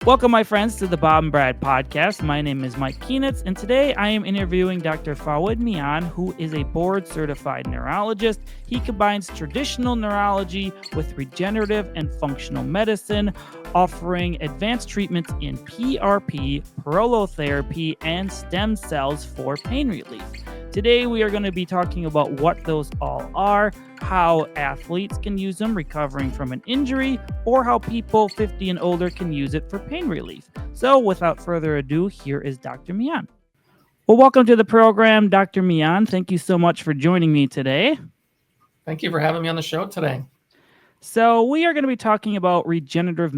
Welcome, my friends, to the Bob and Brad podcast. My name is Mike Keenitz, and today I am interviewing Dr. Fawad Mian, who is a board-certified neurologist. He combines traditional neurology with regenerative and functional medicine, offering advanced treatments in PRP, prolotherapy, and stem cells for pain relief. Today, we are going to be talking about what those all are, how athletes can use them recovering from an injury, or how people 50 and older can use it for pain relief. So, without further ado, here is Dr. Mian. Well, welcome to the program, Dr. Mian. Thank you so much for joining me today. Thank you for having me on the show today. So, we are going to be talking about regenerative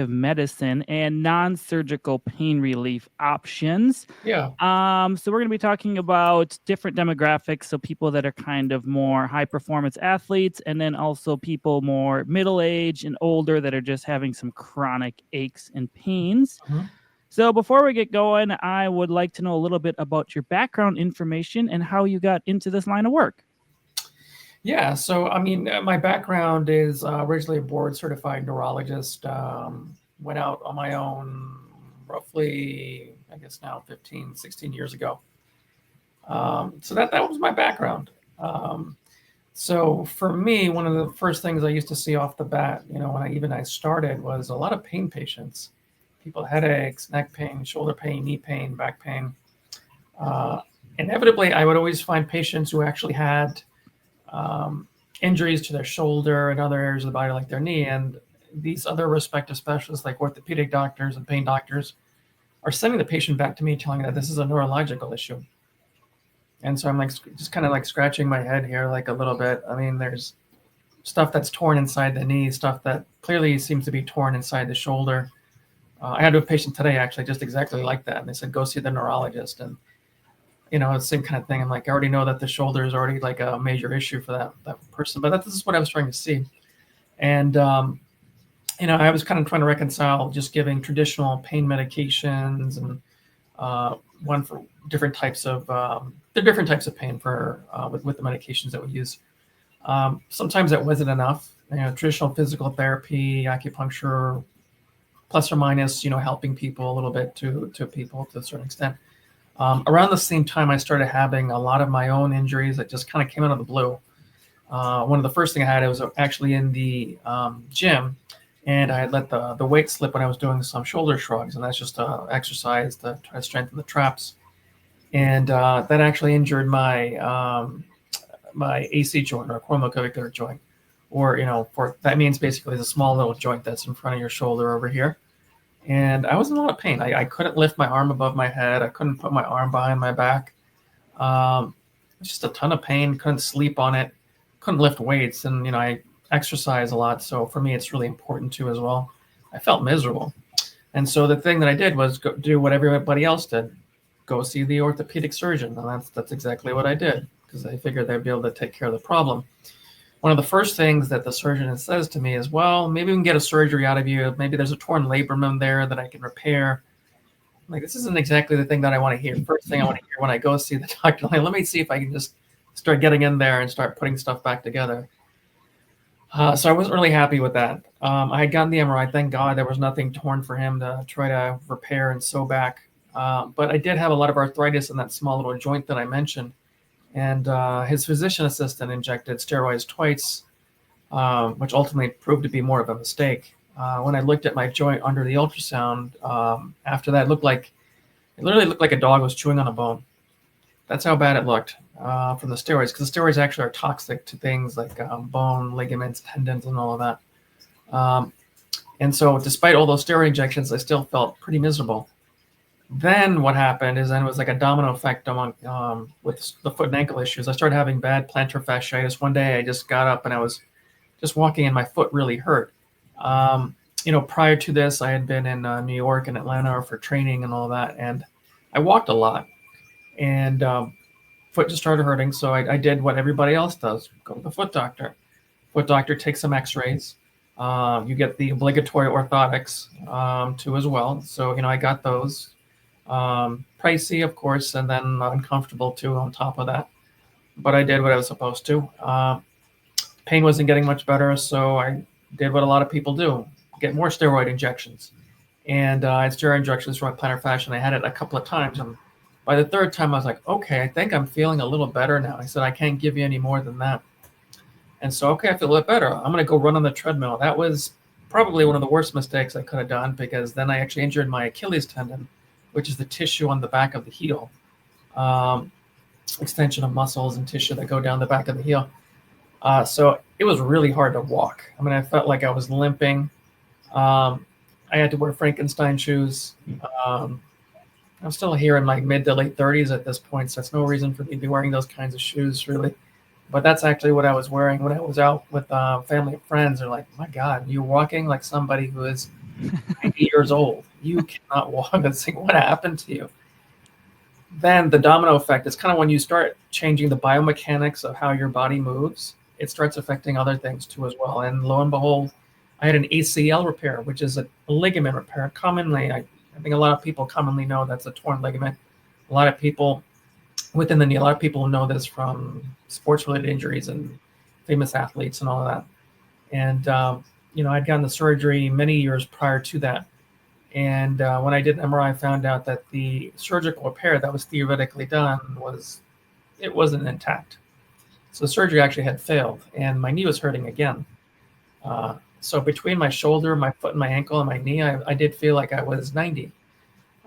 medicine and non-surgical pain relief options. Yeah. So we're going to be talking about different demographics. So people that are kind of more high performance athletes, and then also people more middle age and older that are just having some chronic aches and pains. Mhm. So before we get going, I would like to know a little bit about your background information and how you got into this line of work. Yeah. So, my background is originally a board certified neurologist. Went out on my own roughly, I guess now 15, 16 years ago. So that was my background. So for me, one of the first things I used to see off the bat, when I started, was a lot of pain patients, people with headaches, neck pain, shoulder pain, knee pain, back pain. Inevitably, I would always find patients who actually had injuries to their shoulder and other areas of the body, like their knee. And these other respective specialists, like orthopedic doctors and pain doctors, are sending the patient back to me, telling me that this is a neurological issue. And so I'm like, just kind of like scratching my head here, like a little bit. I mean, there's stuff that's torn inside the knee, stuff that clearly seems to be torn inside the shoulder. I had a patient today actually just exactly like that. And they said, go see the neurologist. And it's the same kind of thing. I'm like, I already know that the shoulder is already like a major issue for that person, but this is what I was trying to see. And, I was kind of trying to reconcile just giving traditional pain medications and one for different types of, there are different types of pain for with the medications that we use. Sometimes that wasn't enough. Traditional physical therapy, acupuncture, plus or minus, helping people a little bit to people to a certain extent. Around the same time, I started having a lot of my own injuries that just kind of came out of the blue. One of the first thing I had, it was actually in the gym, and I had let the weight slip when I was doing some shoulder shrugs, and that's just an exercise to try to strengthen the traps. And that actually injured my AC joint, or acromioclavicular joint, or that means basically it's a small little joint that's in front of your shoulder over here. And I was in a lot of pain. I couldn't lift my arm above my head. I couldn't put my arm behind my back. Just a ton of pain. Couldn't sleep on it. Couldn't lift weights. And, I exercise a lot. So for me, it's really important too as well. I felt miserable. And so the thing that I did was do what everybody else did. Go see the orthopedic surgeon. And that's exactly what I did, because I figured they'd be able to take care of the problem. One of the first things that the surgeon says to me is, well, maybe we can get a surgery out of you. Maybe there's a torn labrum there that I can repair. I'm like, this isn't exactly the thing that I want to hear. First thing I want to hear when I go see the doctor, like, let me see if I can just start getting in there and start putting stuff back together. So I wasn't really happy with that. I had gotten the MRI. Thank God there was nothing torn for him to try to repair and sew back. But I did have a lot of arthritis in that small little joint that I mentioned. And his physician assistant injected steroids twice, which ultimately proved to be more of a mistake. When I looked at my joint under the ultrasound, after that, it literally looked like a dog was chewing on a bone. That's how bad it looked from the steroids, because the steroids actually are toxic to things like bone, ligaments, tendons, and all of that. And so despite all those steroid injections, I still felt pretty miserable. Then what happened is, then it was like a domino effect among with the foot and ankle issues. I started having bad plantar fasciitis. One day I just got up and I was just walking and my foot really hurt. Prior to this, I had been in New York and Atlanta for training and all that. And I walked a lot, and foot just started hurting. So I did what everybody else does: go to the foot doctor. Foot doctor takes some x-rays. You get the obligatory orthotics too as well. So, I got those. Pricey, of course, and then uncomfortable too on top of that. But I did what I was supposed to. Pain wasn't getting much better, so I did what a lot of people do: get more steroid injections. And it's steroid injections for my plantar fascia. And I had it a couple of times. And by the third time, I was like, okay, I think I'm feeling a little better now. I said, I can't give you any more than that. And so, okay, I feel a little better. I'm going to go run on the treadmill. That was probably one of the worst mistakes I could have done, because then I actually injured my Achilles tendon, which is the tissue on the back of the heel, extension of muscles and tissue that go down the back of the heel. So it was really hard to walk. I mean, I felt like I was limping. I had to wear Frankenstein shoes. I'm still here in my mid to late 30s at this point, so that's no reason for me to be wearing those kinds of shoes, really. But that's actually what I was wearing when I was out with family and friends. They're like, my God, you're walking like somebody who is 90 years old. You cannot walk. And say, what happened to you? Then the domino effect is kind of when you start changing the biomechanics of how your body moves, it starts affecting other things too as well. And lo and behold, I had an ACL repair, which is a ligament repair. Commonly, I think a lot of people commonly know that's a torn ligament. A lot of people within the knee, a lot of people know this from sports-related injuries and famous athletes and all of that. And, I'd gotten the surgery many years prior to that. And when I did an MRI, I found out that the surgical repair that was theoretically done wasn't intact. So the surgery actually had failed, and my knee was hurting again. So between my shoulder, my foot, and my ankle, and my knee, I did feel like I was 90.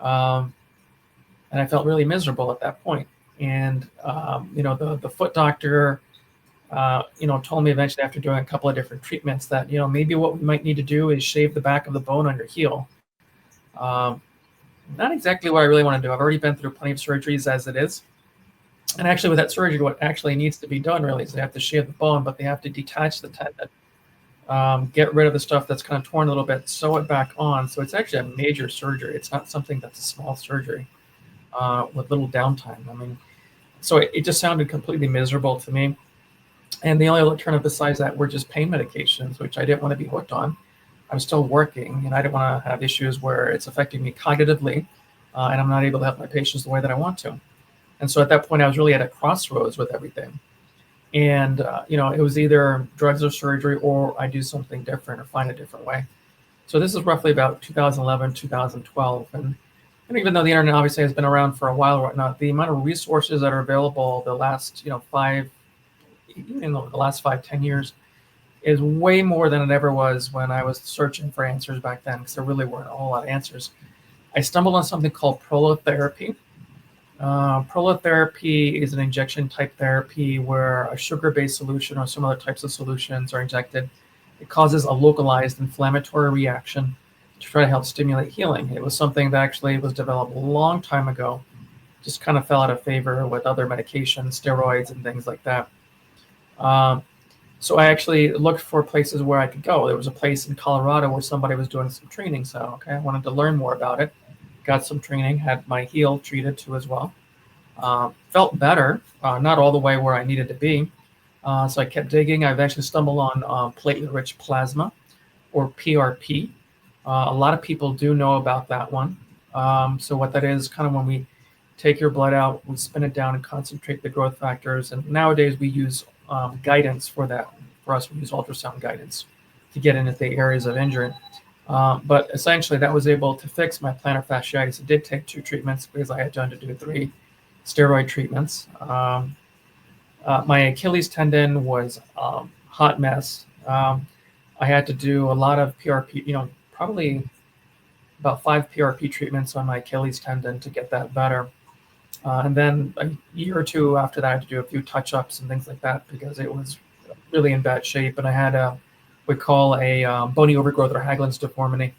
And I felt really miserable at that point. And, the foot doctor, told me eventually, after doing a couple of different treatments, that, maybe what we might need to do is shave the back of the bone on your heel. Not exactly what I really want to do. I've already been through plenty of surgeries as it is. And actually with that surgery, what actually needs to be done really is they have to shave the bone, but they have to detach the tendon, get rid of the stuff that's kind of torn a little bit, sew it back on. So it's actually a major surgery. It's not something that's a small surgery with little downtime. I mean, so it just sounded completely miserable to me. And the only alternative besides that were just pain medications, which I didn't want to be hooked on. I was still working, and I didn't want to have issues where it's affecting me cognitively, and I'm not able to help my patients the way that I want to. And so at that point, I was really at a crossroads with everything. And, it was either drugs or surgery, or I do something different or find a different way. So this is roughly about 2011, 2012. And even though the internet obviously has been around for a while or whatnot, the amount of resources that are available the last, 5-10 years is way more than it ever was when I was searching for answers back then, because there really weren't a whole lot of answers. I stumbled on something called prolotherapy. Prolotherapy is an injection type therapy where a sugar-based solution or some other types of solutions are injected. It causes a localized inflammatory reaction to try to help stimulate healing. It was something that actually was developed a long time ago, just kind of fell out of favor with other medications, steroids, and things like that. So I actually looked for places where I could go. There was a place in Colorado where somebody was doing some training. So, I wanted to learn more about it. Got some training, had my heel treated too as well. Felt better, not all the way where I needed to be. So I kept digging. I've actually stumbled on platelet-rich plasma, or PRP. A lot of people do know about that one. So what that is, kind of when we take your blood out, we spin it down and concentrate the growth factors. And nowadays we use guidance for that. For us, we use ultrasound guidance to get into the areas of injury. But essentially, that was able to fix my plantar fasciitis. It did take 2 treatments because I had done to do 3 steroid treatments. My Achilles tendon was a hot mess. I had to do a lot of PRP, probably about 5 PRP treatments on my Achilles tendon to get that better. And then a year or 2 after that, I had to do a few touch-ups and things like that because it was really in bad shape. And I had we call a bony overgrowth or Haglund's deformity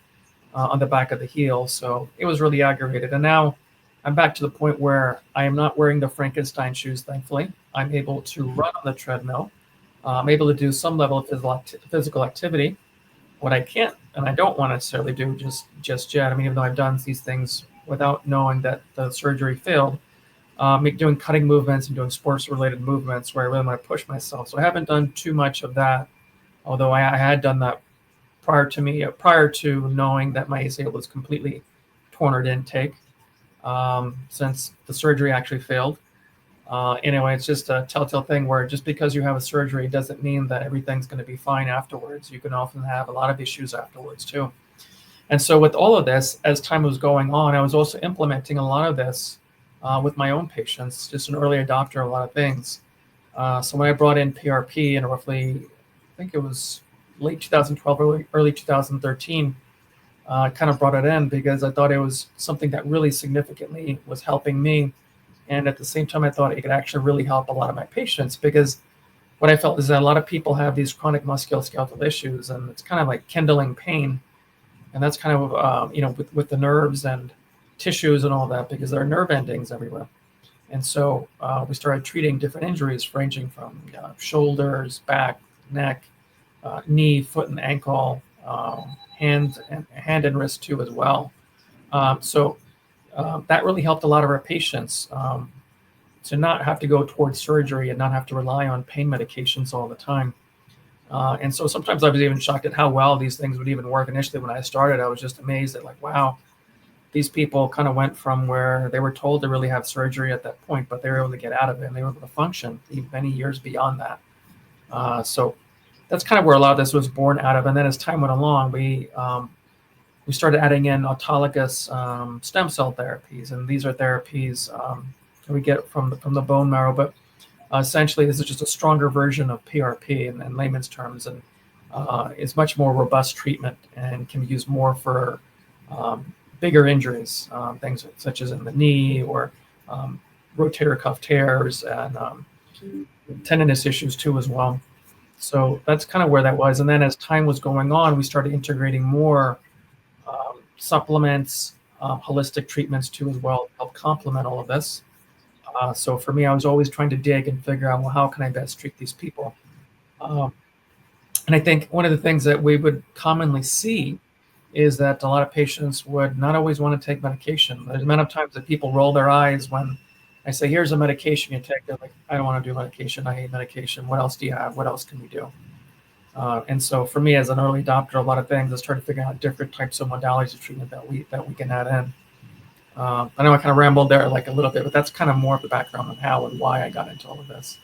on the back of the heel. So it was really aggravated. And now I'm back to the point where I am not wearing the Frankenstein shoes, thankfully. I'm able to run on the treadmill. I'm able to do some level of physical activity. What I can't and I don't want to necessarily do just yet, I mean, even though I've done these things without knowing that the surgery failed, doing cutting movements and doing sports-related movements where I really want to push myself. So I haven't done too much of that, although I had done that prior to knowing that my ACL was completely torn or didn't take, since the surgery actually failed. Anyway, it's just a telltale thing where just because you have a surgery doesn't mean that everything's going to be fine afterwards. You can often have a lot of issues afterwards too. And so with all of this, as time was going on, I was also implementing a lot of this with my own patients, just an early adopter of a lot of things. So when I brought in PRP in roughly, I think it was late 2012, early 2013, I kind of brought it in because I thought it was something that really significantly was helping me. And at the same time, I thought it could actually really help a lot of my patients, because what I felt is that a lot of people have these chronic musculoskeletal issues, and it's kind of like kindling pain. And that's kind of, with the nerves and tissues and all that, because there are nerve endings everywhere. And so we started treating different injuries ranging from shoulders, back, neck, knee, foot and ankle, hand and wrist too as well. So that really helped a lot of our patients to not have to go towards surgery and not have to rely on pain medications all the time. And so sometimes I was even shocked at how well these things would even work. Initially, when I started, I was just amazed at, like, wow, these people kind of went from where they were told to really have surgery at that point, but they were able to get out of it and they were able to function even many years beyond that. So that's kind of where a lot of this was born out of. And then as time went along, we started adding in autologous stem cell therapies, and these are therapies that we get from the bone marrow. But essentially, this is just a stronger version of PRP in layman's terms, and it's much more robust treatment and can be used more for bigger injuries, things such as in the knee or rotator cuff tears and tendinous issues too as well. So that's kind of where that was. And then as time was going on, we started integrating more supplements, holistic treatments too as well, to help complement all of this. So for me, I was always trying to dig and figure out, well, how can I best treat these people? And I think one of the things that we would commonly see is that a lot of patients would not always want to take medication. There's the amount of times that people roll their eyes when I say, here's a medication you take. They're like, I don't want to do medication. I hate medication. What else do you have? What else can we do? And so for me, as an early adopter, a lot of things, I started figuring out different types of modalities of treatment that we can add in. I know I kind of rambled there like a little bit, but that's kind of more of the background on how and why I got into all of this.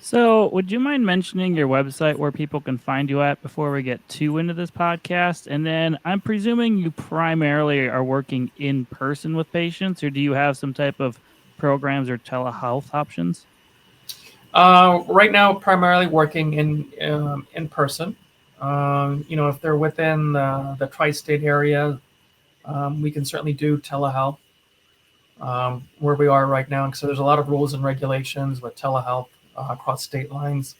So, would you mind mentioning your website where people can find you at before we get too into this podcast? And then I'm presuming you primarily are working in person with patients, or do you have some type of programs or telehealth options? Right now, primarily working in person. If they're within the tri-state area, we can certainly do telehealth where we are right now. So there's a lot of rules and regulations with telehealth across state lines.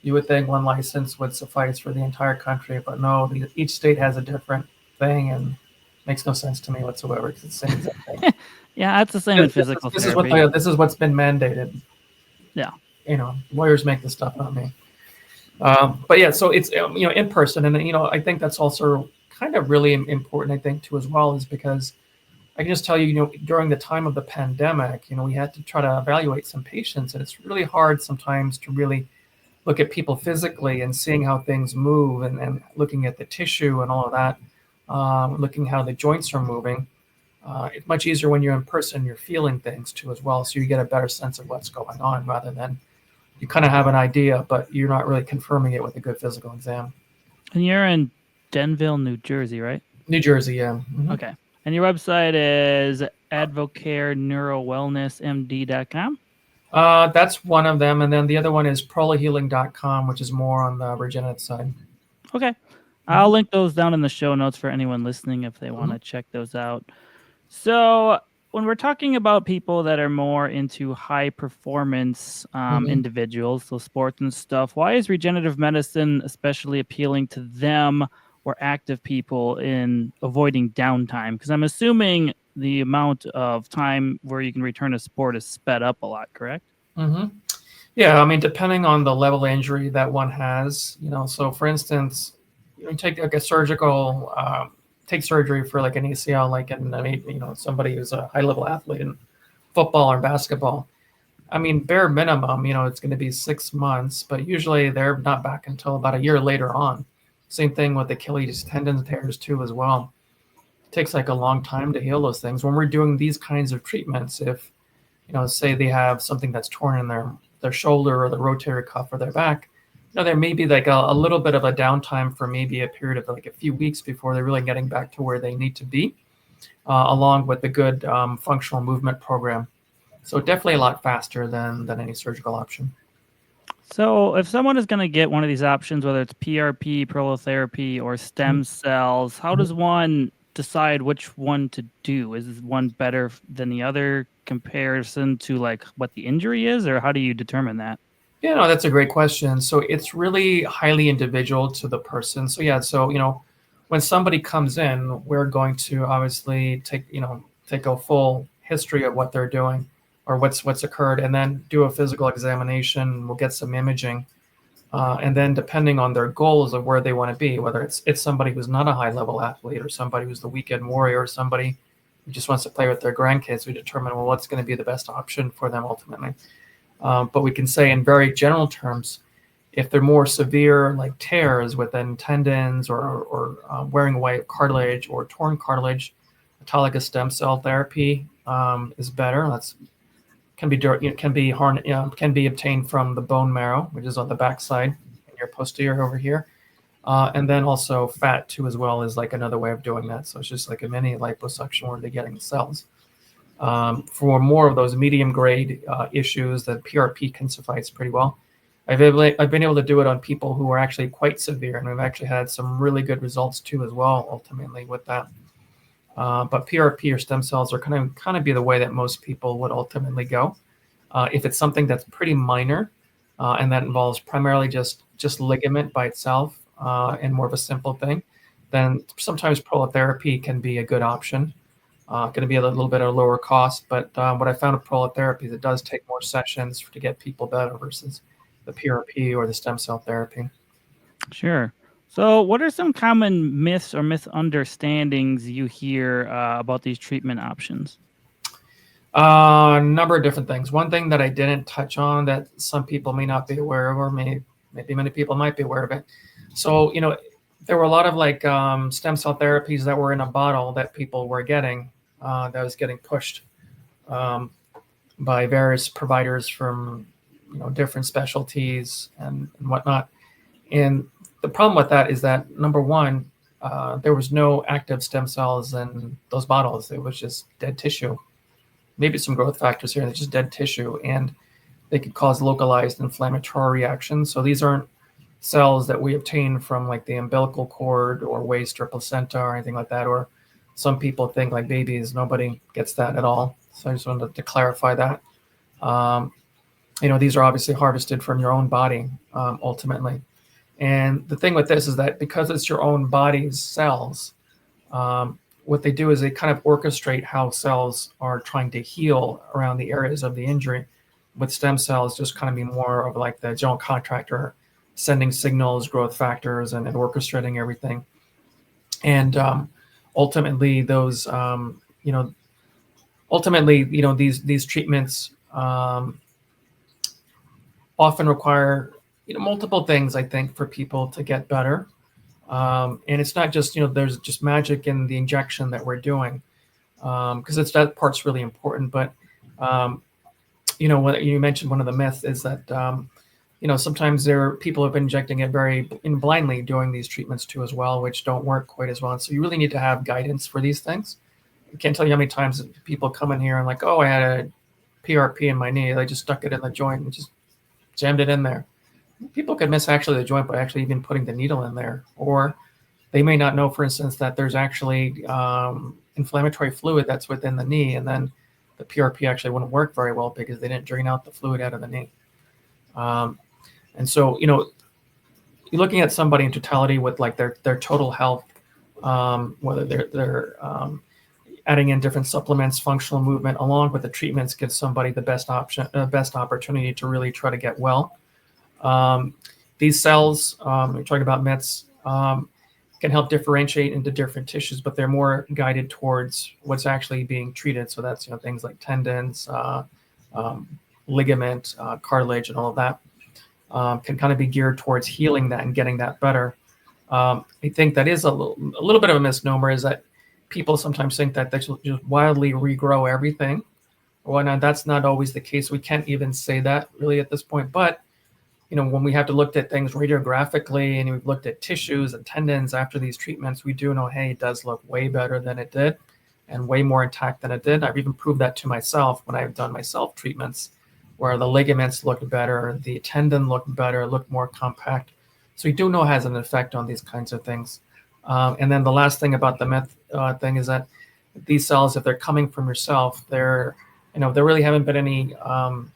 You would think one license would suffice for the entire country, but no, each state has a different thing, and makes no sense to me whatsoever, because it's the same exact thing. Yeah, it's the same in physical therapy. This is what's been mandated. Yeah. Lawyers make this stuff, not me. But yeah, so it's in person, and I think that's also kind of really important. I think too as well, is because I can just tell you, during the time of the pandemic, we had to try to evaluate some patients, and it's really hard sometimes to really look at people physically and seeing how things move, and looking at the tissue and all of that, looking how the joints are moving. It's much easier when you're in person, you're feeling things too as well, so you get a better sense of what's going on, rather than you kind of have an idea, but you're not really confirming it with a good physical exam. And you're in Denville, New Jersey, right? New Jersey, yeah. Mm-hmm. Okay. And your website is advocareneurowellnessmd.com? That's one of them. And then the other one is prolohealing.com, which is more on the regenerative side. Okay. I'll link those down in the show notes for anyone listening if they want to check those out. So when we're talking about people that are more into high performance individuals, so sports and stuff, why is regenerative medicine especially appealing to them or active people in avoiding downtime? Because I'm assuming the amount of time where you can return to sport is sped up a lot, correct? Mm-hmm. Yeah, I mean, depending on the level of injury that one has, so for instance, you take like a surgical, take surgery for like an ACL, like somebody who's a high level athlete in football or basketball. I mean, bare minimum, it's going to be 6 months, but usually they're not back until about a year later on. Same thing with Achilles tendon tears too as well. It takes like a long time to heal those things. When we're doing these kinds of treatments, if say they have something that's torn in their shoulder or the rotator cuff or their back, there may be like a little bit of a downtime for maybe a period of like a few weeks before they're really getting back to where they need to be, along with a good functional movement program. So definitely a lot faster than any surgical option. So, if someone is going to get one of these options, whether it's PRP, prolotherapy, or stem cells, how does one decide which one to do? Is one better than the other comparison to like what the injury is, or how do you determine that? Yeah, no, that's a great question. So it's really highly individual to the person. So yeah, so when somebody comes in, we're going to obviously take a full history of what they're doing or what's occurred, and then do a physical examination. We'll get some imaging, and then depending on their goals of where they want to be, whether it's somebody who's not a high level athlete or somebody who's the weekend warrior or somebody who just wants to play with their grandkids, we determine well what's going to be the best option for them ultimately. But we can say in very general terms, if they're more severe, like tears within tendons or wearing away cartilage or torn cartilage, autologous stem cell therapy is better. That's can be obtained from the bone marrow, which is on the backside in your posterior over here, and then also fat too as well is like another way of doing that. So it's just like a mini liposuction where they're getting the cells. For more of those medium grade issues, the PRP can suffice pretty well. I've been able to do it on people who are actually quite severe, and we've actually had some really good results too as well, ultimately with that. But PRP or stem cells are kind of be the way that most people would ultimately go. If it's something that's pretty minor, and that involves primarily just ligament by itself, and more of a simple thing, then sometimes prolotherapy can be a good option. Going to be a little bit of a lower cost, but what I found with prolotherapy is it does take more sessions to get people better versus the PRP or the stem cell therapy. Sure. So, what are some common myths or misunderstandings you hear about these treatment options? A number of different things. One thing that I didn't touch on that some people may not be aware of, or maybe many people might be aware of it. So, there were a lot of like stem cell therapies that were in a bottle that people were getting, that was getting pushed by various providers from different specialties and whatnot. And the problem with that is that number one, there was no active stem cells in those bottles. It was just dead tissue, maybe some growth factors here. It's just dead tissue, and they could cause localized inflammatory reactions. So these aren't cells that we obtain from like the umbilical cord or waist or placenta or anything like that. Or some people think like babies, nobody gets that at all. So I just wanted to clarify that. These are obviously harvested from your own body, ultimately. And the thing with this is that because it's your own body's cells, what they do is they kind of orchestrate how cells are trying to heal around the areas of the injury. With stem cells, just kind of be more of like the general contractor, sending signals, growth factors, and orchestrating everything. And ultimately, these treatments often require multiple things, I think, for people to get better. And it's not just there's just magic in the injection that we're doing, because that part's really important. But what you mentioned, one of the myths is that sometimes people have been injecting it very blindly doing these treatments too as well, which don't work quite as well. And so you really need to have guidance for these things. I can't tell you how many times people come in here and like, oh, I had a PRP in my knee. They just stuck it in the joint and just jammed it in there. People could miss actually the joint by actually even putting the needle in there. Or they may not know, for instance, that there's actually inflammatory fluid that's within the knee, and then the PRP actually wouldn't work very well because they didn't drain out the fluid out of the knee. And so, you're looking at somebody in totality with like their total health, whether they're adding in different supplements, functional movement, along with the treatments, gives somebody the best opportunity to really try to get well. These cells, we're talking about myths, can help differentiate into different tissues, but they're more guided towards what's actually being treated. So that's things like tendons, ligament, cartilage, and all of that can kind of be geared towards healing that and getting that better. I think that is a little bit of a misnomer, is that people sometimes think that they should just wildly regrow everything. Well, now that's not always the case. We can't even say that really at this point, but when we have to look at things radiographically and we've looked at tissues and tendons after these treatments, we do know, hey, it does look way better than it did and way more intact than it did. I've even proved that to myself when I've done my self treatments, where the ligaments looked better, the tendon looked better, looked more compact. So we do know it has an effect on these kinds of things. And then the last thing about the meth thing is that these cells, if they're coming from yourself, there really haven't been any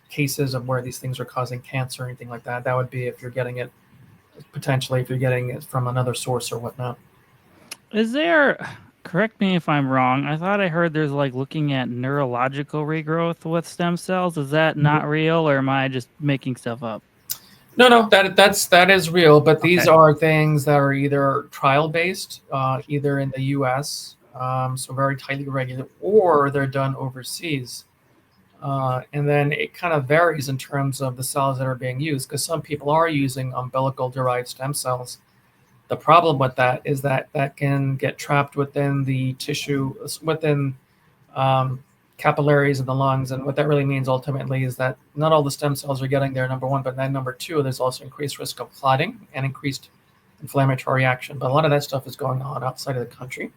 cases of where these things are causing cancer or anything like that. That would be if you're getting it from another source or whatnot. Is there, correct me if I'm wrong, I thought I heard there's like looking at neurological regrowth with stem cells. Is that not real, or am I just making stuff up? No, that is real, but these Okay. are things that are either trial based, either in the U.S., so very tightly regulated, or they're done overseas. And then it kind of varies in terms of the cells that are being used, because some people are using umbilical derived stem cells. The problem with that is that can get trapped within the tissue, within capillaries in the lungs. And what that really means ultimately is that not all the stem cells are getting there, number one, but then number two, there's also increased risk of clotting and increased inflammatory action. But a lot of that stuff is going on outside of the country.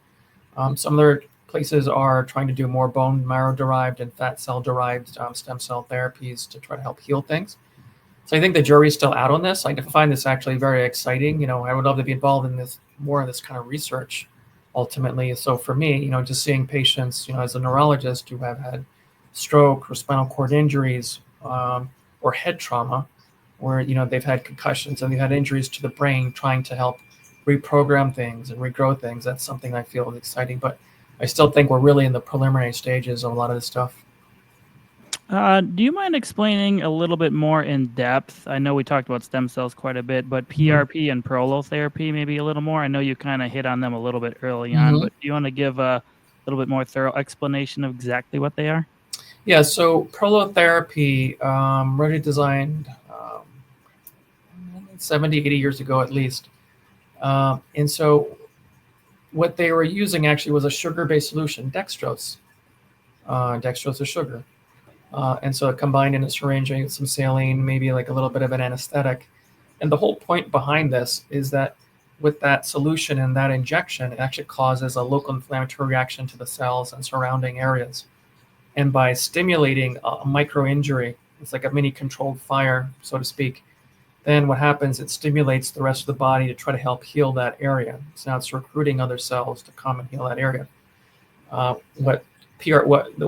Some other places are trying to do more bone marrow derived and fat cell derived stem cell therapies to try to help heal things. So I think the jury's still out on this. I find this actually very exciting. I would love to be involved in more of this kind of research ultimately. So for me, just seeing patients, as a neurologist who have had stroke or spinal cord injuries or head trauma, where, they've had concussions and they've had injuries to the brain, trying to help reprogram things and regrow things. That's something I feel is exciting, but I still think we're really in the preliminary stages of a lot of this stuff. Do you mind explaining a little bit more in depth? I know we talked about stem cells quite a bit, but PRP and prolotherapy maybe a little more. I know you kind of hit on them a little bit early on, but do you want to give a little bit more thorough explanation of exactly what they are? Yeah, so prolotherapy, really designed 70, 80 years ago at least. And so what they were using actually was a sugar-based solution, dextrose. Dextrose is sugar. And so combined in a syringe with some saline, maybe like a little bit of an anesthetic. And the whole point behind this is that with that solution and that injection, it actually causes a local inflammatory reaction to the cells and surrounding areas. And by stimulating a micro injury, it's like a mini controlled fire, so to speak, then what happens, it stimulates the rest of the body to try to help heal that area. So now it's recruiting other cells to come and heal that area. The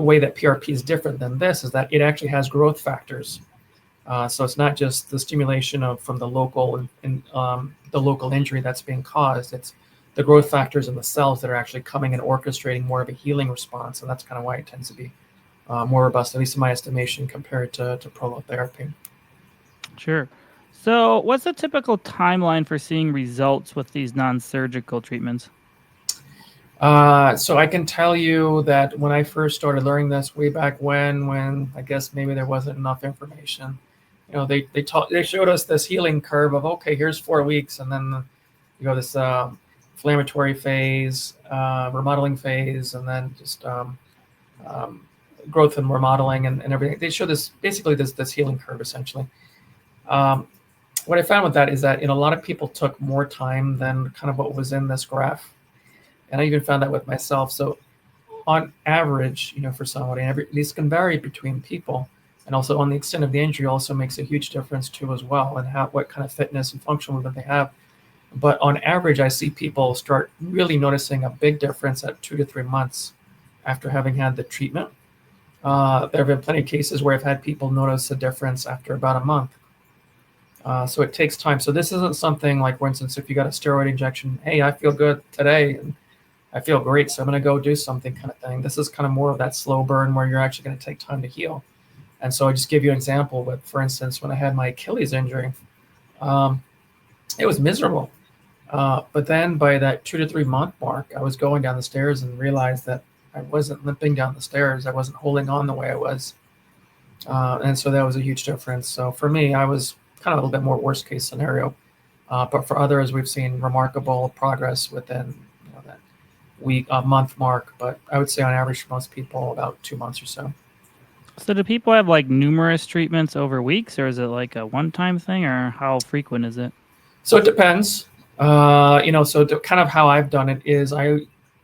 way that PRP is different than this is that it actually has growth factors. So it's not just the stimulation from the local the local injury that's being caused. It's the growth factors in the cells that are actually coming and orchestrating more of a healing response, and that's kind of why it tends to be more robust, at least in my estimation, compared to prolotherapy. Sure. So, what's the typical timeline for seeing results with these non-surgical treatments? So I can tell you that when I first started learning this way back when I guess maybe there wasn't enough information, they showed us this healing curve of, okay, here's 4 weeks, and then you go this inflammatory phase, remodeling phase, and then just growth and remodeling and everything. They show this healing curve essentially. What I found with that is that a lot of people took more time than kind of what was in this graph. And I even found that with myself. So on average, for somebody, these can vary between people. And also on the extent of the injury also makes a huge difference too as well, and what kind of fitness and functional movement they have. But on average, I see people start really noticing a big difference at 2 to 3 months after having had the treatment. There have been plenty of cases where I've had people notice a difference after about a month. So it takes time. So this isn't something like, for instance, if you got a steroid injection, hey, I feel good today and I feel great, so I'm going to go do something kind of thing. This is kind of more of that slow burn where you're actually going to take time to heal. And so I just give you an example with, for instance, when I had my Achilles injury, it was miserable. But then by that 2 to 3 month mark, I was going down the stairs and realized that I wasn't limping down the stairs. I wasn't holding on the way I was. And so that was a huge difference. So for me, I was kind of a little bit more worst case scenario. But for others, we've seen remarkable progress within that month mark. But I would say on average for most people, about 2 months or so. So do people have like numerous treatments over weeks, or is it like a one-time thing, or how frequent is it? So it depends. So kind of how I've done it is I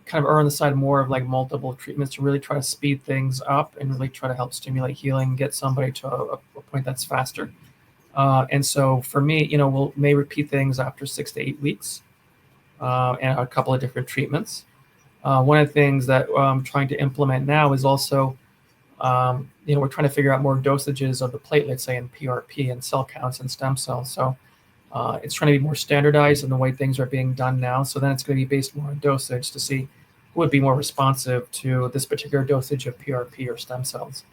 kind of err on the side more of like multiple treatments to really try to speed things up and really try to help stimulate healing, get somebody to a point that's faster. And so for me, we'll may repeat things after 6 to 8 weeks, and a couple of different treatments. One of the things that I'm trying to implement now is also, we're trying to figure out more dosages of the platelets, say in PRP and cell counts and stem cells. So it's trying to be more standardized in the way things are being done now. So then it's going to be based more on dosage to see who would be more responsive to this particular dosage of PRP or stem cells.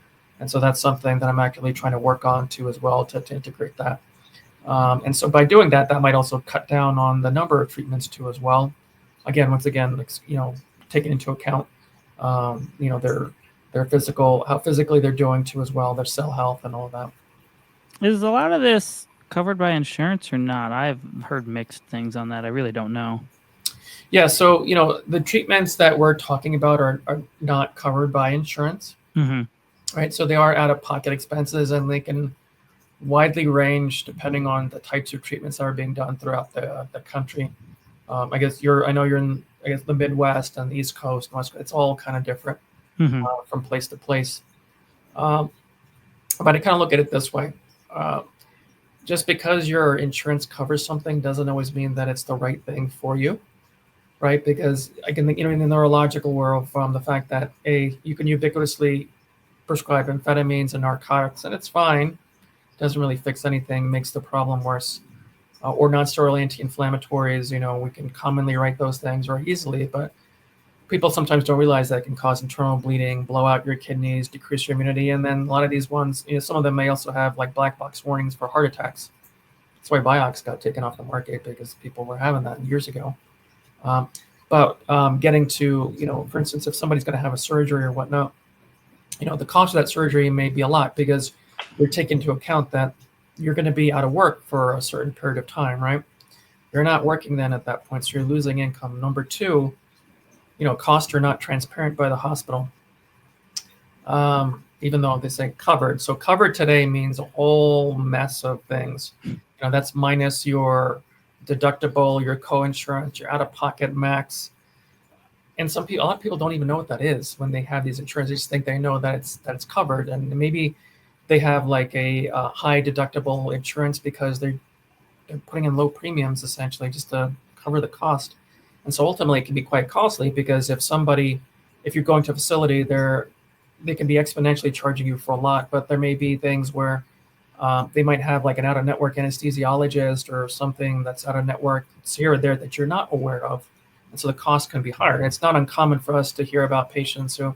And so that's something that I'm actively trying to work on too as well to integrate that. And so by doing that, that might also cut down on the number of treatments too as well. Again, once again, taking into account, their physical, how physically they're doing too as well, their cell health and all of that. Is a lot of this covered by insurance or not? I've heard mixed things on that. I really don't know. Yeah, so the treatments that we're talking about are not covered by insurance, Mm-hmm. right? So they are out-of-pocket expenses, and they can widely range depending on the types of treatments that are being done throughout the country. I know you're in, I guess, the Midwest and the East Coast, West. It's all kind of different Mm-hmm. from place to place. Um, but I kind of look at it this way: uh, just because your insurance covers something doesn't always mean that it's the right thing for you, right? Because I can think, in the neurological world, from the fact that you can ubiquitously prescribe amphetamines and narcotics, and it's fine. Doesn't really fix anything, makes the problem worse. Or non-steroidal anti-inflammatories, we can commonly write those things very easily, but people sometimes don't realize that it can cause internal bleeding, blow out your kidneys, decrease your immunity, and then a lot of these ones, some of them may also have like black box warnings for heart attacks. That's why Vioxx got taken off the market, because people were having that years ago. But getting to, for instance, if somebody's going to have a surgery or whatnot, the cost of that surgery may be a lot, because you're taking into account that you're going to be out of work for a certain period of time, right? You're not working then at that point, so you're losing income. Number two, costs are not transparent by the hospital, even though they say covered. So covered today means a whole mess of things. That's minus your deductible, your co-insurance, your out-of-pocket max. And a lot of people don't even know what that is when they have these insurance. They just think they know that it's covered, and maybe they have like a high deductible insurance because they're putting in low premiums essentially just to cover the cost. And so ultimately it can be quite costly, because if you're going to a facility, they can be exponentially charging you for a lot, but there may be things where they might have like an out-of-network anesthesiologist or something that's out-of-network here or there that you're not aware of. And so the cost can be higher. And it's not uncommon for us to hear about patients who,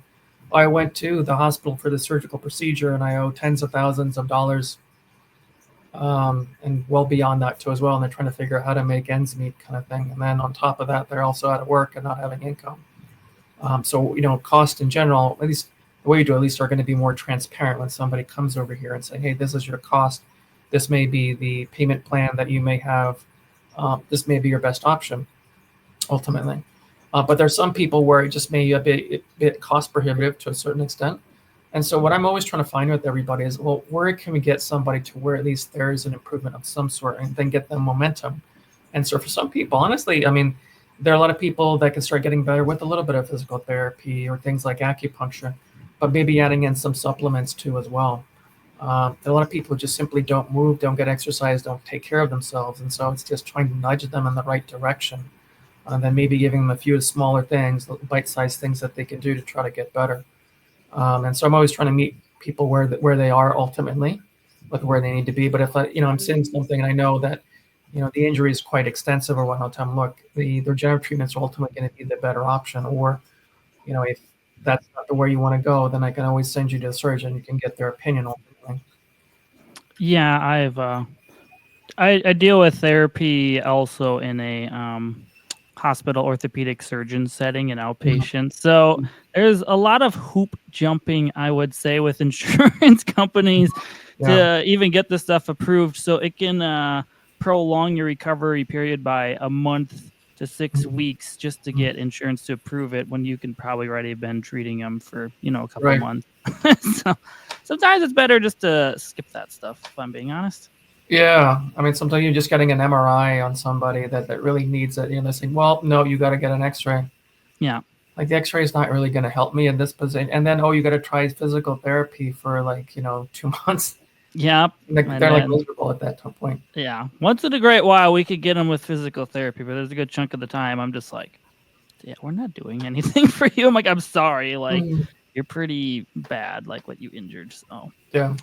I went to the hospital for the surgical procedure and I owe tens of thousands of dollars, and well beyond that too as well. And they're trying to figure out how to make ends meet, kind of thing. And then on top of that, they're also out of work and not having income. So cost in general, at least the way you do, at least are going to be more transparent when somebody comes over here and say, hey, this is your cost. This may be the payment plan that you may have. This may be your best option, ultimately. But there's some people where it just may be a bit cost prohibitive to a certain extent. And so what I'm always trying to find with everybody is, well, where can we get somebody to where at least there is an improvement of some sort, and then get them momentum. And so for some people, honestly, I mean, there are a lot of people that can start getting better with a little bit of physical therapy or things like acupuncture, but maybe adding in some supplements too as well. There are a lot of people who just simply don't move, don't get exercise, don't take care of themselves. And so it's just trying to nudge them in the right direction. And then maybe giving them a few smaller things, bite-sized things that they can do to try to get better. And so I'm always trying to meet people where they are ultimately, with where they need to be. But if I'm seeing something and I know that the injury is quite extensive or whatnot, tell them, look, the regenerative treatments are ultimately going to be the better option. Or if that's not the way you want to go, then I can always send you to a surgeon. You can get their opinion ultimately. Yeah, I deal with therapy also in a hospital orthopedic surgeon setting and outpatient. So there's a lot of hoop jumping, I would say, with insurance companies Yeah. to even get this stuff approved. So it can prolong your recovery period by a month to 6 weeks just to get insurance to approve it when you can probably already have been treating them for, a couple Right. months. So sometimes it's better just to skip that stuff, if I'm being honest. Yeah, I mean, sometimes you're just getting an MRI on somebody that really needs it. They're saying, well, no, you got to get an X-ray. Yeah. Like the X-ray is not really going to help me in this position. And then, you got to try physical therapy for 2 months. Yeah. Like And they're like then, miserable at that point. yeah, once in a great while, we could get them with physical therapy, but there's a good chunk of the time I'm just like, yeah, we're not doing anything for you. I'm like, I'm sorry. Like, you're pretty bad, like what you injured. So, Yeah.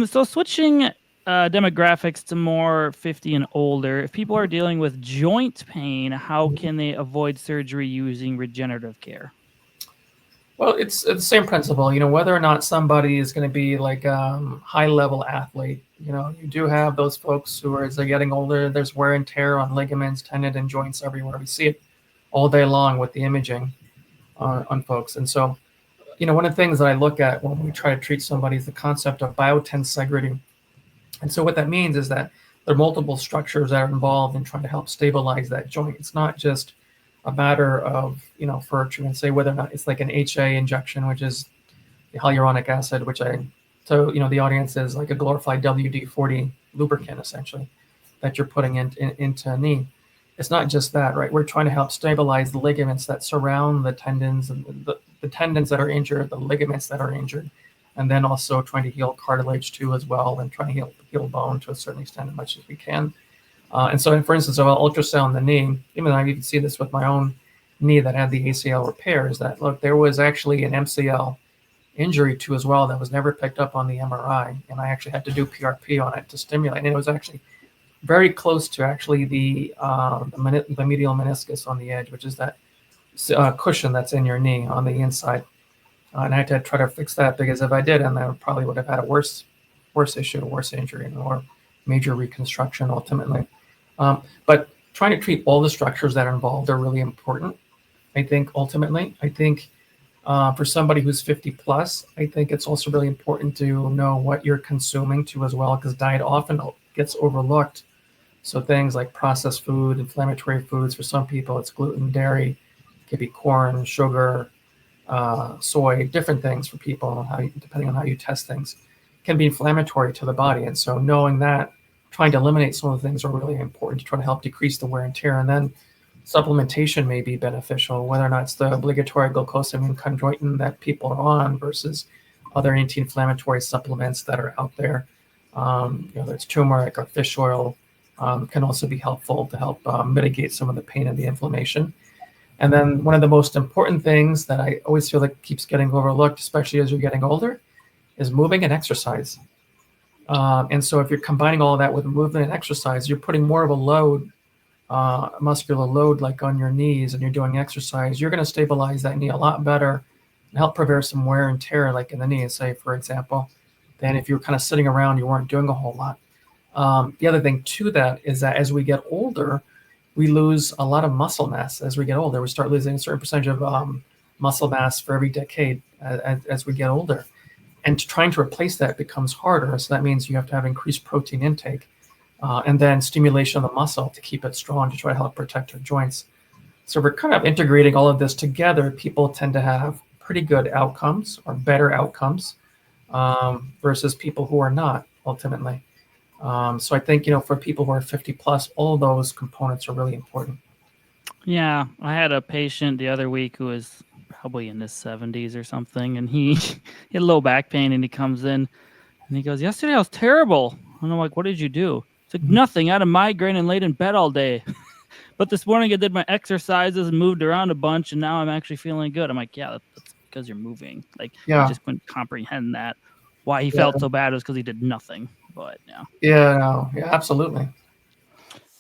So switching demographics to more 50 and older, if people are dealing with joint pain, how can they avoid surgery using regenerative care? Well, it's the same principle. Whether or not somebody is going to be like high level athlete, you do have those folks who are, as they're getting older, there's wear and tear on ligaments, tendon, and joints everywhere. We see it all day long with the imaging on folks. And so, one of the things that I look at when we try to treat somebody is the concept of biotensegrity. And so what that means is that there are multiple structures that are involved in trying to help stabilize that joint. It's not just a matter of, for you can say whether or not it's like an HA injection, which is the hyaluronic acid, the audience is like a glorified WD-40 lubricant, essentially, that you're putting into a knee. It's not just that, right? We're trying to help stabilize the ligaments that surround the tendons and the tendons that are injured, the ligaments that are injured, and then also trying to heal cartilage too as well, and trying to heal bone to a certain extent as much as we can. And so, for instance, I'll ultrasound the knee, even though I even see this with my own knee that had the ACL repair, is that, look, there was actually an MCL injury too as well that was never picked up on the MRI, and I actually had to do PRP on it to stimulate, and it was actually very close to actually the medial meniscus on the edge, which is that cushion that's in your knee on the inside. And I had to try to fix that, because if I didn't, I probably would have had a worse issue, worse injury, or major reconstruction ultimately. But trying to treat all the structures that are involved are really important. I think ultimately, for somebody who's 50 plus, I think it's also really important to know what you're consuming too as well, because diet often gets overlooked. So things like processed food, inflammatory foods, for some people it's gluten, dairy, it could be corn, sugar, soy, different things for people, depending on how you test things, can be inflammatory to the body. And so knowing that, trying to eliminate some of the things are really important to try to help decrease the wear and tear. And then supplementation may be beneficial, whether or not it's the obligatory glucosamine chondroitin that people are on versus other anti-inflammatory supplements that are out there. There's turmeric or fish oil, can also be helpful to help mitigate some of the pain and the inflammation. And then one of the most important things that I always feel like keeps getting overlooked, especially as you're getting older, is moving and exercise. And so if you're combining all of that with movement and exercise, you're putting more of a load, muscular load, like on your knees, and you're doing exercise, you're going to stabilize that knee a lot better and help prevent some wear and tear, like in the knee, say, for example, than if you're kind of sitting around, you weren't doing a whole lot. The other thing to that is that as we get older, we lose a lot of muscle mass. As we get older, we start losing a certain percentage of muscle mass for every decade as we get older. And trying to replace that becomes harder. So that means you have to have increased protein intake and then stimulation of the muscle to keep it strong, to try to help protect our joints. So we're kind of integrating all of this together. People tend to have pretty good outcomes, or better outcomes, versus people who are not, ultimately. So I think, for people who are 50 plus, all of those components are really important. Yeah, I had a patient the other week who was probably in his 70s or something, and he had low back pain, and he comes in and he goes, "Yesterday I was terrible." And I'm like, "What did you do?" It's like, "Nothing. I had a migraine and laid in bed all day. But this morning I did my exercises and moved around a bunch, and now I'm actually feeling good." I'm like, "Yeah, that's because you're moving." Like, he just couldn't comprehend that. Why he felt so bad was because he did nothing. But yeah. Yeah, absolutely.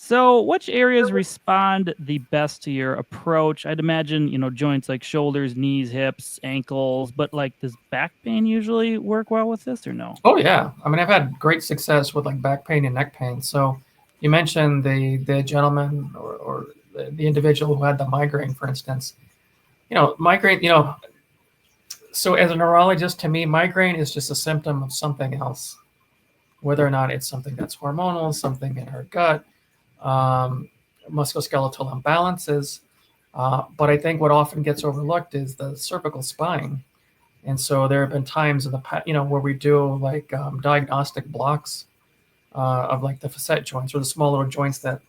So, which areas respond the best to your approach? I'd imagine, joints like shoulders, knees, hips, ankles, but like, does back pain usually work well with this or no? Oh yeah, I mean, I've had great success with like back pain and neck pain. So you mentioned the gentleman or the individual who had the migraine, for instance. Migraine. So as a neurologist, to me, migraine is just a symptom of something else, whether or not it's something that's hormonal, something in her gut, musculoskeletal imbalances. But I think what often gets overlooked is the cervical spine. And so there have been times in the past, where we do like diagnostic blocks of like the facet joints or the small little joints that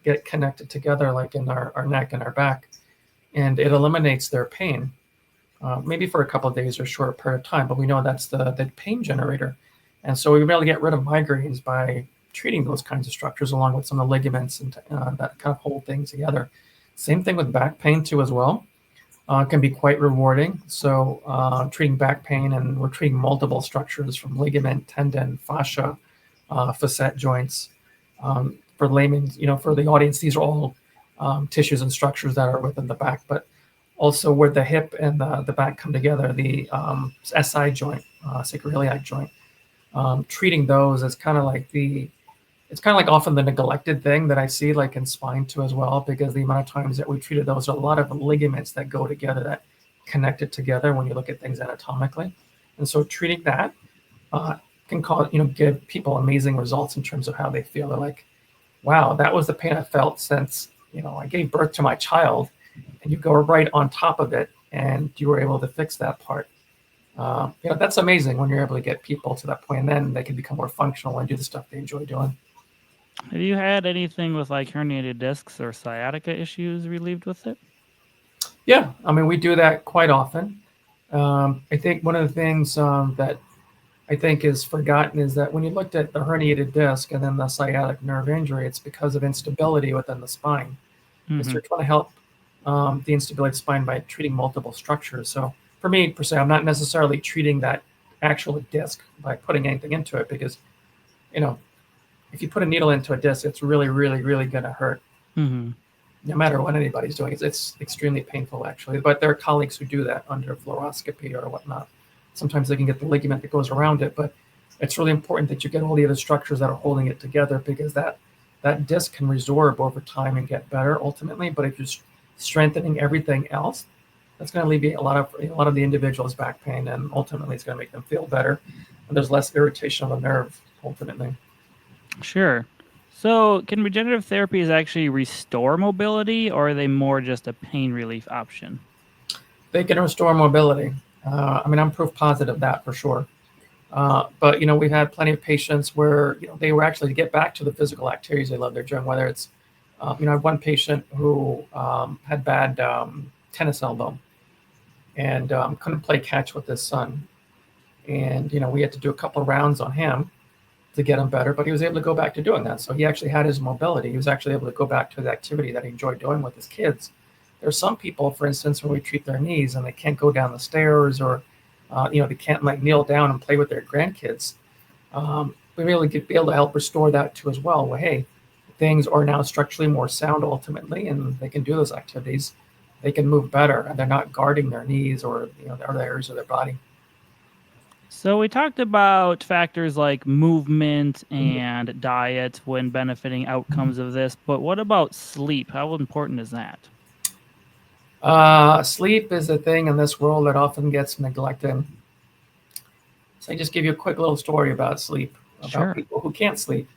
get connected together, like in our neck and our back, and it eliminates their pain, maybe for a couple of days or a short period of time. But we know that's the pain generator, and so we've been able to get rid of migraines by treating those kinds of structures along with some of the ligaments and that kind of hold things together. Same thing with back pain too as well. Can be quite rewarding. So treating back pain, and we're treating multiple structures from ligament, tendon, fascia, facet joints. For laymen, for the audience, these are all tissues and structures that are within the back, but also where the hip and the back come together, the SI joint, sacroiliac joint. Treating those is kind of like it's kind of like often the neglected thing that I see like in spine too as well, because the amount of times that we treated those are a lot of ligaments that go together, that connect it together when you look at things anatomically. And so treating that can cause, give people amazing results in terms of how they feel. They're like, wow, that was the pain I felt since, I gave birth to my child, and you go right on top of it and you were able to fix that part. That's amazing when you're able to get people to that point, and then they can become more functional and do the stuff they enjoy doing. Have you had anything with like herniated discs or sciatica issues relieved with it? Yeah, I mean, we do that quite often. I think one of the things that I think is forgotten is that when you looked at the herniated disc and then the sciatic nerve injury, it's because of instability within the spine. And so you're trying to help the instability of the spine by treating multiple structures. So for me, per se, I'm not necessarily treating that actual disc by putting anything into it, because, if you put a needle into a disc, it's really, really, really going to hurt. No matter what anybody's doing. It's extremely painful, actually. But there are colleagues who do that under fluoroscopy or whatnot. Sometimes they can get the ligament that goes around it, but it's really important that you get all the other structures that are holding it together, because that disc can resorb over time and get better ultimately. But if you're strengthening everything else, that's going to alleviate a lot of the individual's back pain, and ultimately it's going to make them feel better. And there's less irritation on the nerve ultimately. Sure. So, can regenerative therapies actually restore mobility, or are they more just a pain relief option? They can restore mobility. I'm proof positive of that for sure. But we've had plenty of patients where they were actually to get back to the physical activities they love their doing. Whether it's I have one patient who had bad tennis elbow and couldn't play catch with his son, and we had to do a couple of rounds on him to get him better, but he was able to go back to doing that. So he actually had his mobility. He was actually able to go back to the activity that he enjoyed doing with his kids. There are some people, for instance, when we treat their knees and they can't go down the stairs, or they can't like kneel down and play with their grandkids. We really be able to help restore that too as well. Well, hey, things are now structurally more sound ultimately, and they can do those activities. They can move better, and they're not guarding their knees or the other areas of their body. So, we talked about factors like movement and diet when benefiting outcomes of this, but what about sleep? How important is that? Sleep is a thing in this world that often gets neglected. So I just give you a quick little story about sleep, about people who can't sleep.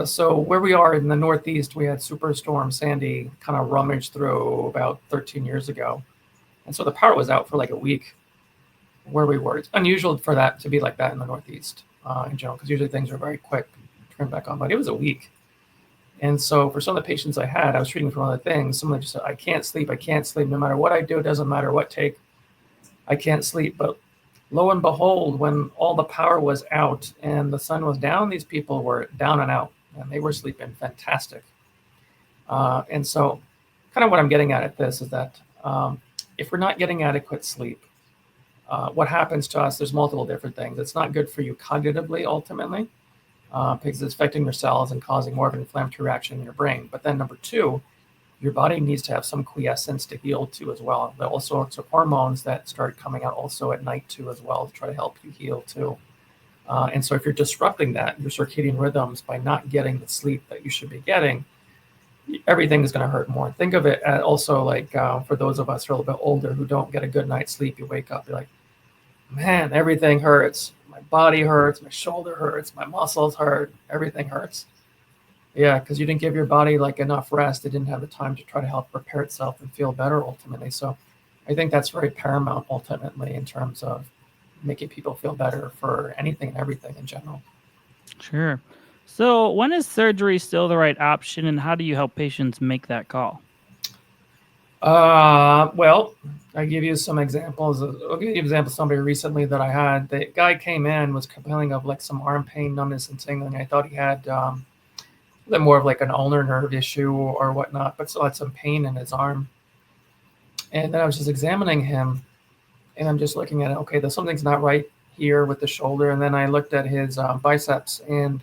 So where we are in the Northeast, we had Superstorm Sandy kind of rummage through about 13 years ago. And so the power was out for like a week where we were. It's unusual for that to be like that in the Northeast in general, because usually things are very quick to turn back on, but it was a week. And so for some of the patients I had, I was treating for other things. Some of them just said, I can't sleep. No matter what I do, it doesn't matter what take, I can't sleep. But lo and behold, when all the power was out and the sun was down, these people were down and out, and they were sleeping fantastic. And so kind of what I'm getting at this is that if we're not getting adequate sleep, what happens to us, there's multiple different things. It's not good for you cognitively, ultimately, because it's affecting your cells and causing more of an inflammatory reaction in your brain. But then number two, your body needs to have some quiescence to heal too as well. There are all sorts of hormones that start coming out also at night too as well to try to help you heal too. And so if you're disrupting that, your circadian rhythms, by not getting the sleep that you should be getting, everything is going to hurt more. Think of it as also like for those of us who are a little bit older who don't get a good night's sleep, you wake up, you're like, man, everything hurts. My body hurts, my shoulder hurts, my muscles hurt, everything hurts. Yeah, because you didn't give your body like enough rest. It didn't have the time to try to help repair itself and feel better ultimately. So I think that's very paramount ultimately in terms of making people feel better for anything and everything in general. Sure. So, when is surgery still the right option, and how do you help patients make that call? Well, I give you some examples. I'll give you an example of somebody recently that I had. The guy came in, was complaining of like some arm pain, numbness, and tingling. I thought he had a little more of like an ulnar nerve issue or whatnot, but still had some pain in his arm. And then I was just examining him, and I'm just looking at it. Okay, there's something's not right here with the shoulder. And then I looked at his biceps, and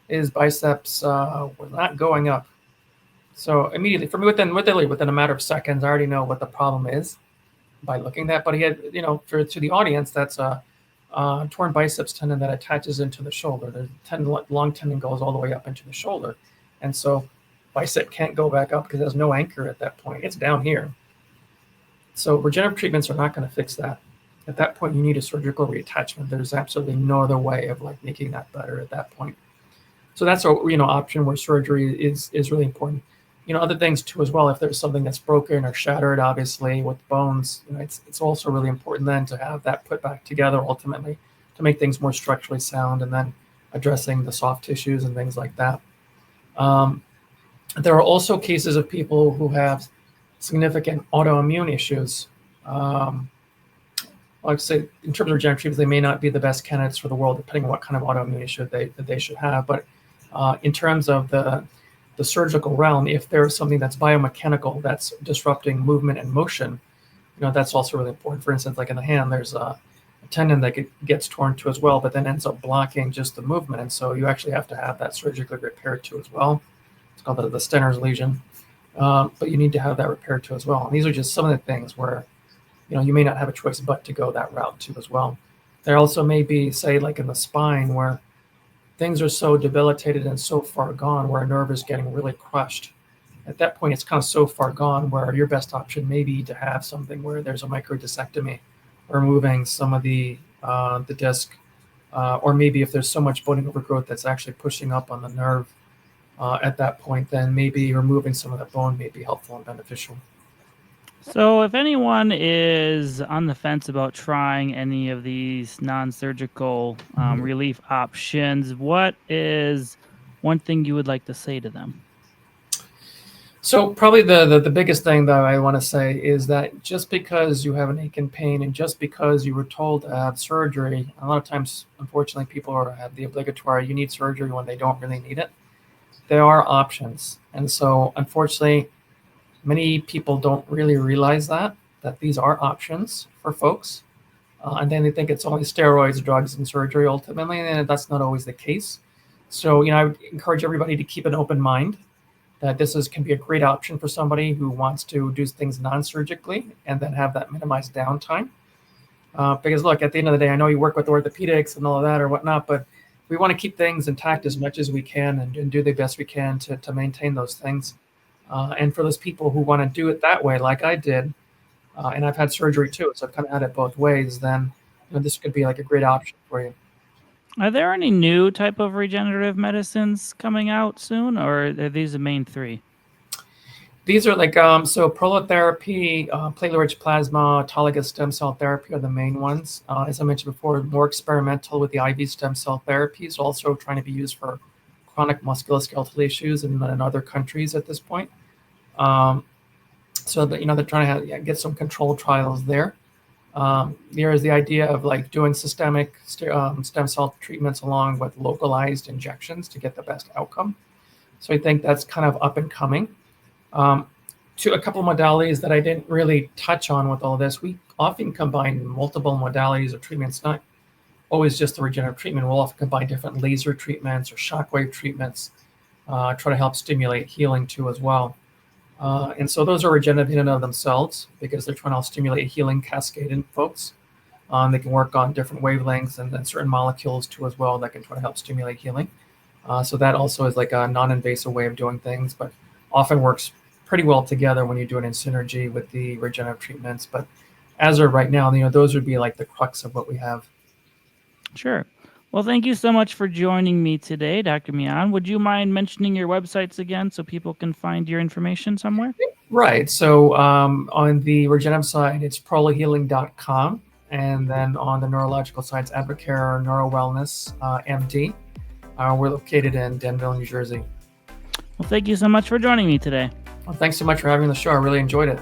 his biceps were not going up. So immediately, for me, within a matter of seconds, I already know what the problem is by looking at that. But he had, to the audience, that's a torn biceps tendon that attaches into the shoulder. The long tendon goes all the way up into the shoulder, and so bicep can't go back up because there's no anchor at that point. It's down here. So regenerative treatments are not going to fix that. At that point, you need a surgical reattachment. There's absolutely no other way of like making that better at that point. So that's a option where surgery is really important. Other things too as well. If there's something that's broken or shattered, obviously with bones, it's also really important then to have that put back together ultimately to make things more structurally sound, and then addressing the soft tissues and things like that. Um, there are also cases of people who have significant autoimmune issues. Um, like I say, in terms of regenerative treatments, they may not be the best candidates for the world, depending on what kind of autoimmune issue they should have. But in terms of the surgical realm, if there's something that's biomechanical that's disrupting movement and motion, that's also really important. For instance, like in the hand, there's a tendon that gets torn to as well, but then ends up blocking just the movement. And so you actually have to have that surgically repaired to as well. It's called the Stenner's lesion. But you need to have that repaired too as well. And these are just some of the things where you may not have a choice but to go that route too as well. There also may be, say, like in the spine, where things are so debilitated and so far gone, where a nerve is getting really crushed. At that point, it's kind of so far gone where your best option may be to have something where there's a microdiscectomy, removing some of the disc, or maybe if there's so much bony overgrowth that's actually pushing up on the nerve. At that point, then maybe removing some of that bone may be helpful and beneficial. So, if anyone is on the fence about trying any of these non surgical Mhm. relief options, what is one thing you would like to say to them? So probably the biggest thing that I want to say is that just because you have an ache and pain, and just because you were told to have surgery, a lot of times, unfortunately, people have the obligatory you need surgery when they don't really need it. There are options, and so unfortunately, many people don't really realize that these are options for folks, and then they think it's only steroids, drugs, and surgery ultimately, and that's not always the case. So I would encourage everybody to keep an open mind that can be a great option for somebody who wants to do things non-surgically and then have that minimized downtime. Because look, at the end of the day, I know you work with orthopedics and all of that or whatnot, but we want to keep things intact as much as we can, and do the best we can to maintain those things. And for those people who want to do it that way, like I did, and I've had surgery too, so I've kind of had it both ways, then this could be like a great option for you. Are there any new type of regenerative medicines coming out soon, or are these the main three? These are like so prolotherapy, platelet-rich plasma, autologous stem cell therapy are the main ones. As I mentioned before, more experimental with the IV stem cell therapies, also trying to be used for chronic musculoskeletal issues in other countries at this point. Um, so that they're trying to get some controlled trials there. There is the idea of like doing systemic stem cell treatments along with localized injections to get the best outcome. So I think that's kind of up and coming. Um, to a couple of modalities that I didn't really touch on with all this, we often combine multiple modalities of treatments, not always just the regenerative treatment. We'll often combine different laser treatments or shockwave treatments, try to help stimulate healing too as well. And so those are regenerative in and of themselves because they're trying to stimulate a healing cascade in folks. They can work on different wavelengths and then certain molecules too as well that can try to help stimulate healing. So that also is like a non-invasive way of doing things, but often works pretty well together when you do it in synergy with the regenerative treatments. But as of right now, those would be like the crux of what we have. Sure. Well, thank you so much for joining me today, Dr. Mian. Would you mind mentioning your websites again so people can find your information somewhere? Right. So on the regenerative side, it's prolohealing.com. And then on the neurological side, it's Advocare Neuro Wellness, MD. We're located in Denville, New Jersey. Well, thank you so much for joining me today. Well, thanks so much for having the show. I really enjoyed it.